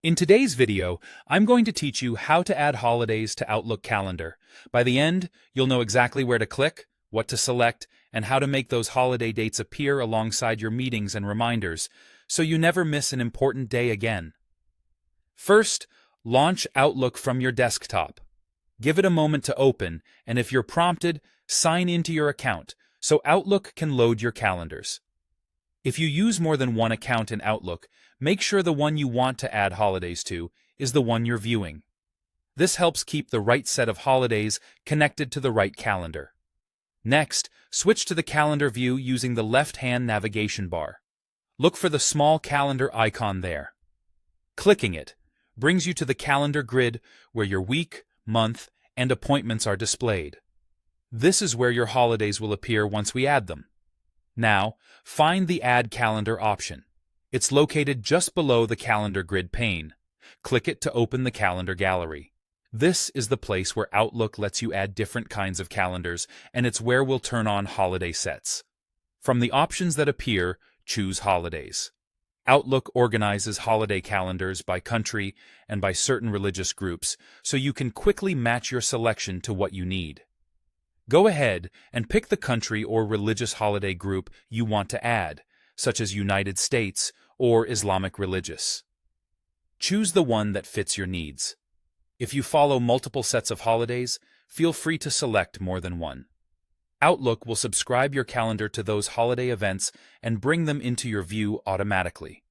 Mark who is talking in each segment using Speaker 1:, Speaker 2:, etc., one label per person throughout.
Speaker 1: In today's video, I'm going to teach you how to add holidays to Outlook Calendar. By the end, you'll know exactly where to click, what to select, and how to make those holiday dates appear alongside your meetings and reminders, so you never miss an important day again. First, launch Outlook from your desktop. Give it a moment to open, and if you're prompted, sign into your account so Outlook can load your calendars. If you use more than one account in Outlook, make sure the one you want to add holidays to is the one you're viewing. This helps keep the right set of holidays connected to the right calendar. Next, switch to the calendar view using the left-hand navigation bar. Look for the small calendar icon there. Clicking it brings you to the calendar grid where your week, month, and appointments are displayed. This is where your holidays will appear once we add them. Now, find the Add Calendar option. It's located just below the calendar grid pane. Click it to open the calendar gallery. This is the place where Outlook lets you add different kinds of calendars, and it's where we'll turn on holiday sets. From the options that appear, choose Holidays. Outlook organizes holiday calendars by country and by certain religious groups, so you can quickly match your selection to what you need. Go ahead and pick the country or religious holiday group you want to add, such as United States or Islamic religious. Choose the one that fits your needs. If you follow multiple sets of holidays, feel free to select more than one. Outlook will subscribe your calendar to those holiday events and bring them into your view automatically.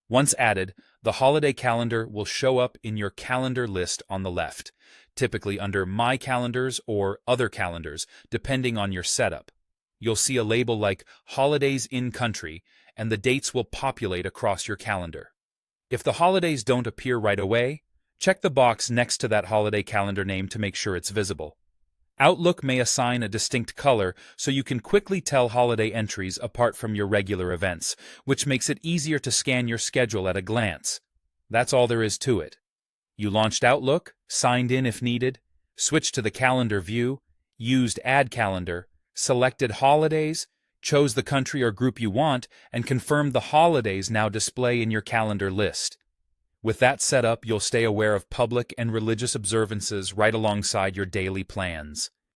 Speaker 1: Once added, the holiday calendar will show up in your calendar list on the left, typically under My Calendars or Other Calendars, depending on your setup. You'll see a label like Holidays in Country, and the dates will populate across your calendar. If the holidays don't appear right away, check the box next to that holiday calendar name to make sure it's visible. Outlook may assign a distinct color so you can quickly tell holiday entries apart from your regular events, which makes it easier to scan your schedule at a glance. That's all there is to it. You launched Outlook, signed in if needed, switched to the calendar view, used Add Calendar, selected Holidays, chose the country or group you want, and confirmed the holidays now display in your calendar list. With that set up, you'll stay aware of public and religious observances right alongside your daily plans.